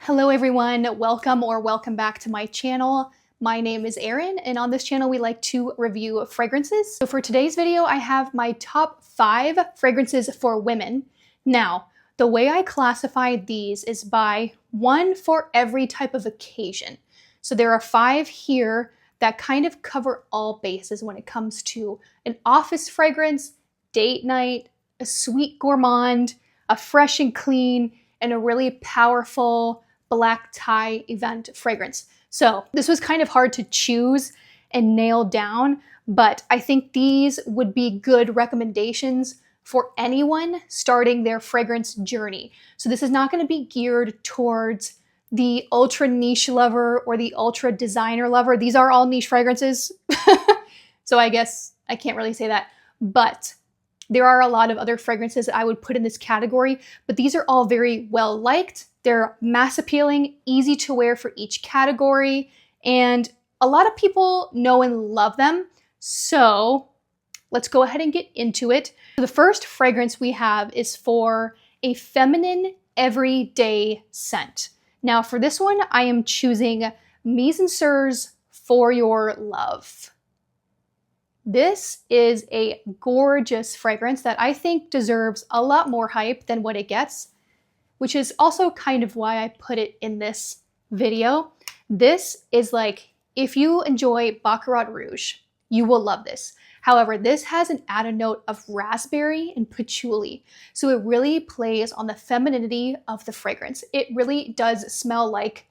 Hello everyone, welcome back to my channel. My name is Erin, and on this channel we like to review fragrances. So for today's video, I have my top 5 fragrances for women. Now, the way I classify these is by one for every type of occasion. So there are 5 here that kind of cover all bases when it comes to an office fragrance, date night, a sweet gourmand, a fresh and clean, and a really powerful black tie event fragrance. So this was kind of hard to choose and nail down, but I think these would be good recommendations for anyone starting their fragrance journey. So this is not going to be geared towards the ultra niche lover or the ultra designer lover. These are all niche fragrances. So I guess I can't really say that, but there are a lot of other fragrances that I would put in this category, but these are all very well liked. They're mass appealing, easy to wear for each category, and a lot of people know and love them. So let's go ahead and get into it. The first fragrance we have is for a feminine everyday scent. Now for this one, I am choosing Mise en Serre's For Your Love. This is a gorgeous fragrance that I think deserves a lot more hype than what it gets, which is also kind of why I put it in this video. This is like, if you enjoy Baccarat Rouge, you will love this. However, this has an added note of raspberry and patchouli, so it really plays on the femininity of the fragrance. It really does smell like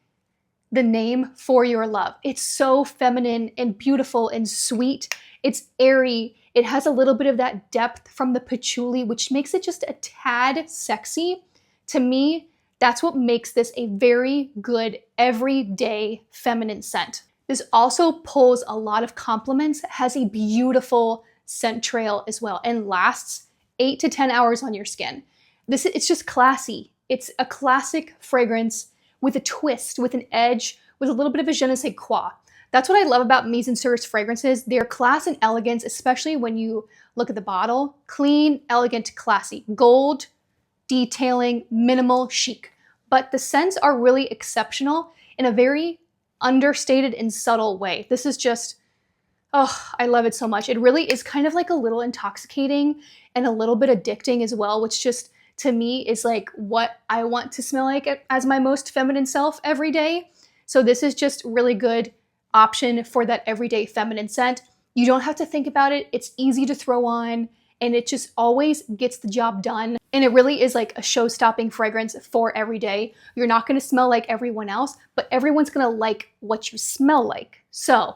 the name For Your Love. It's so feminine and beautiful and sweet. It's airy. It has a little bit of that depth from the patchouli, which makes it just a tad sexy. To me, that's what makes this a very good everyday feminine scent. This also pulls a lot of compliments, has a beautiful scent trail as well, and lasts 8 to 10 hours on your skin. It's just classy. It's a classic fragrance with a twist, with an edge, with a little bit of a je ne sais quoi. That's what I love about Mise en Serre's fragrances. Their class and elegance, especially when you look at the bottle. Clean, elegant, classy. Gold, detailing, minimal, chic. But the scents are really exceptional in a very understated and subtle way. This is just, oh, I love it so much. It really is kind of like a little intoxicating and a little bit addicting as well, which just, to me, is like what I want to smell like as my most feminine self every day. So this is just really good option for that everyday feminine scent. You don't have to think about it. It's easy to throw on, and it just always gets the job done. And it really is like a show-stopping fragrance for every day. You're not going to smell like everyone else, but everyone's going to like what you smell like. So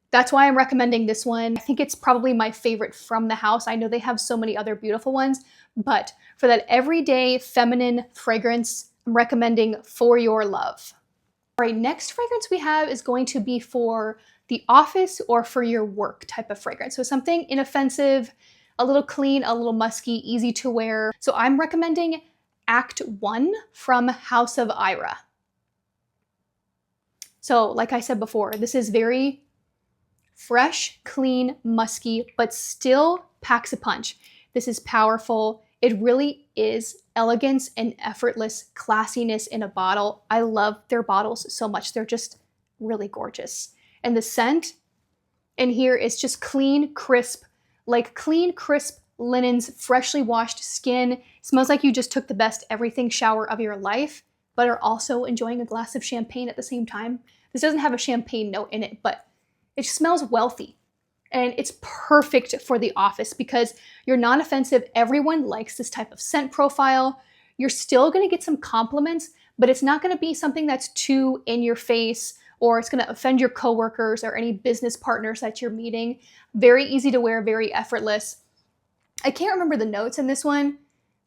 that's why I'm recommending this one. I think it's probably my favorite from the house. I know they have so many other beautiful ones, but for that everyday feminine fragrance, I'm recommending For Your Love. All right, next fragrance we have is going to be for the office or for your work type of fragrance. So something inoffensive, a little clean, a little musky, easy to wear. So I'm recommending Act 1 from House of Ira. So like I said before, this is very fresh, clean, musky, but still packs a punch. This is powerful. It really is elegance and effortless classiness in a bottle. I love their bottles so much. They're just really gorgeous. And the scent in here is just clean, crisp, like clean, crisp linens, freshly washed skin. Smells like you just took the best everything shower of your life, but are also enjoying a glass of champagne at the same time. This doesn't have a champagne note in it, but it smells wealthy. And it's perfect for the office because you're non-offensive. Everyone likes this type of scent profile. You're still going to get some compliments, but it's not going to be something that's too in your face or it's going to offend your coworkers or any business partners that you're meeting. Very easy to wear, very effortless. I can't remember the notes in this one,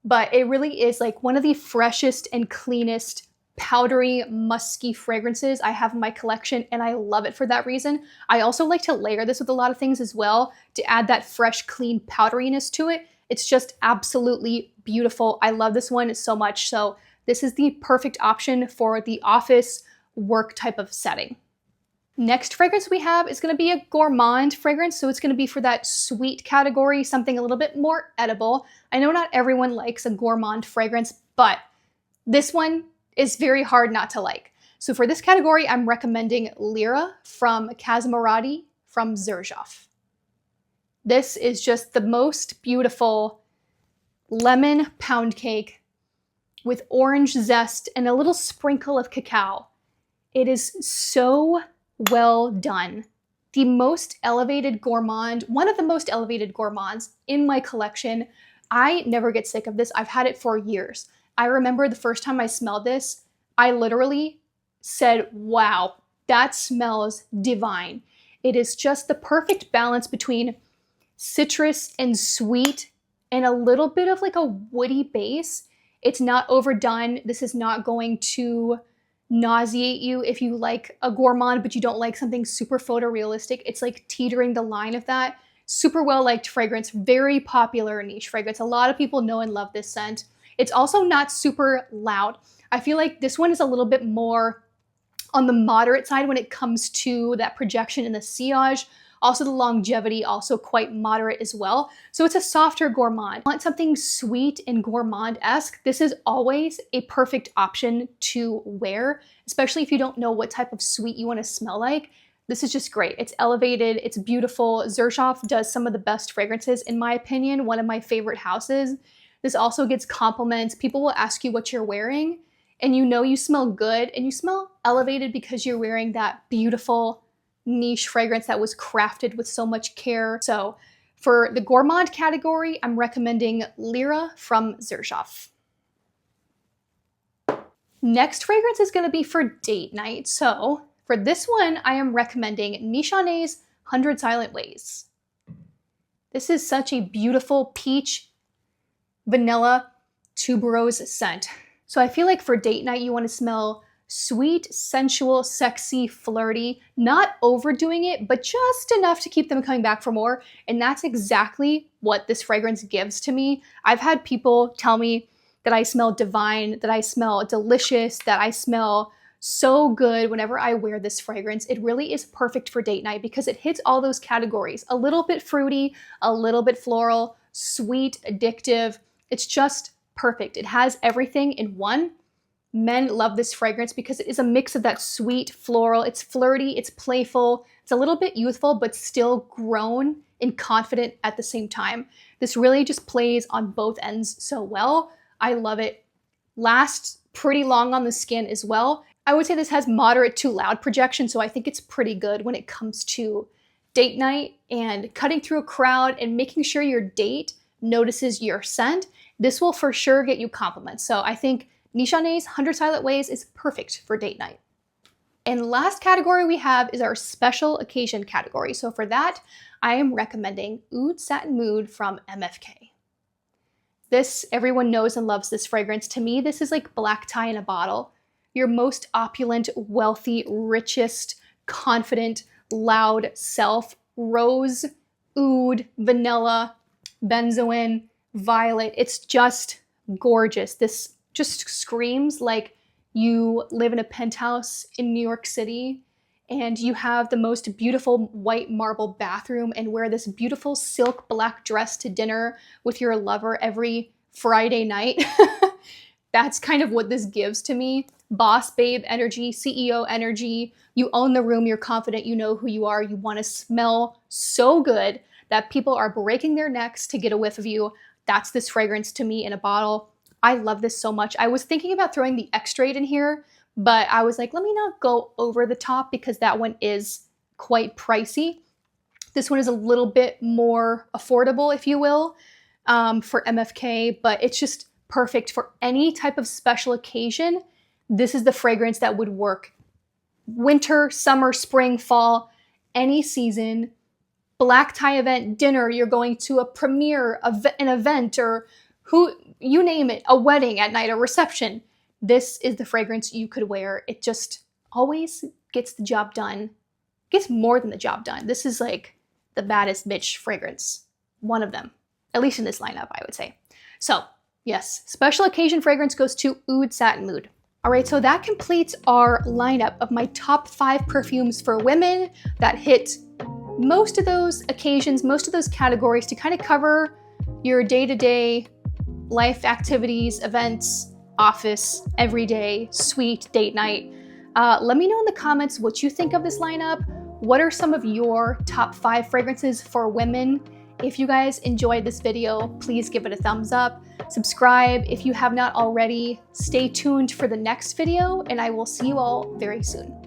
but it really is like one of the freshest and cleanest powdery, musky fragrances I have in my collection, and I love it for that reason. I also like to layer this with a lot of things as well to add that fresh, clean powderiness to it. It's just absolutely beautiful. I love this one so much. So this is the perfect option for the office work type of setting. Next fragrance we have is going to be a gourmand fragrance. So it's going to be for that sweet category, something a little bit more edible. I know not everyone likes a gourmand fragrance, but this one is very hard not to like. So for this category, I'm recommending Lyra from Kazmarati from Xerjoff. This is just the most beautiful lemon pound cake with orange zest and a little sprinkle of cacao. It is so well done. The most elevated gourmand, one of the most elevated gourmands in my collection. I never get sick of this. I've had it for years. I remember the first time I smelled this, I literally said, wow, that smells divine. It is just the perfect balance between citrus and sweet and a little bit of like a woody base. It's not overdone. This is not going to nauseate you if you like a gourmand, but you don't like something super photorealistic. It's like teetering the line of that. Super well-liked fragrance, very popular niche fragrance. A lot of people know and love this scent. It's also not super loud. I feel like this one is a little bit more on the moderate side when it comes to that projection in the sillage. Also the longevity, also quite moderate as well. So it's a softer gourmand. Want something sweet and gourmand-esque? This is always a perfect option to wear, especially if you don't know what type of sweet you want to smell like. This is just great. It's elevated, it's beautiful. Xerjoff does some of the best fragrances, in my opinion, one of my favorite houses. This also gets compliments. People will ask you what you're wearing, and you know you smell good, and you smell elevated because you're wearing that beautiful niche fragrance that was crafted with so much care. So for the gourmand category, I'm recommending Lyra from Xerjoff. Next fragrance is going to be for date night. So for this one, I am recommending Nichonne's 100 Silent Ways. This is such a beautiful peach, vanilla, tuberose scent. So I feel like for date night, you want to smell sweet, sensual, sexy, flirty, not overdoing it, but just enough to keep them coming back for more. And that's exactly what this fragrance gives to me. I've had people tell me that I smell divine, that I smell delicious, that I smell so good whenever I wear this fragrance. It really is perfect for date night because it hits all those categories. A little bit fruity, a little bit floral, sweet, addictive. It's just perfect. It has everything in one. Men love this fragrance because it is a mix of that sweet floral. It's flirty, it's playful, it's a little bit youthful, but still grown and confident at the same time. This really just plays on both ends so well. I love it. Lasts pretty long on the skin as well. I would say this has moderate to loud projection, so I think it's pretty good when it comes to date night and cutting through a crowd and making sure your date notices your scent. This will for sure get you compliments. So I think Nichonne's 100 Silent Ways is perfect for date night. And last category we have is our special occasion category. So for that, I am recommending Oud Satin Mood from MFK. This, everyone knows and loves this fragrance. To me, this is like black tie in a bottle. Your most opulent, wealthy, richest, confident, loud self. Rose, oud, vanilla, benzoin, violet. It's just gorgeous. This just screams like you live in a penthouse in New York City and you have the most beautiful white marble bathroom and wear this beautiful silk black dress to dinner with your lover every Friday night. That's kind of what this gives to me. Boss babe energy, CEO energy. You own the room, you're confident, you know who you are, you want to smell so good that people are breaking their necks to get a whiff of you. That's this fragrance to me in a bottle. I love this so much. I was thinking about throwing the extrait in here, but I was like, let me not go over the top because that one is quite pricey. This one is a little bit more affordable, if you will, for MFK, but it's just perfect for any type of special occasion. This is the fragrance that would work. Winter, summer, spring, fall, any season, black tie event, dinner, you're going to a premiere, an event, or you name it, a wedding at night, a reception. This is the fragrance you could wear. It just always gets the job done. Gets more than the job done. This is like the baddest bitch fragrance. One of them. At least in this lineup, I would say. So, yes, special occasion fragrance goes to Oud Satin Mood. All right, so that completes our lineup of my top 5 perfumes for women that hit most of those occasions, most of those categories to kind of cover your day-to-day life activities, events, office, everyday, sweet, date night. Let me know in the comments what you think of this lineup. What are some of your top 5 fragrances for women? If you guys enjoyed this video, please give it a thumbs up. Subscribe if you have not already. Stay tuned for the next video, and I will see you all very soon.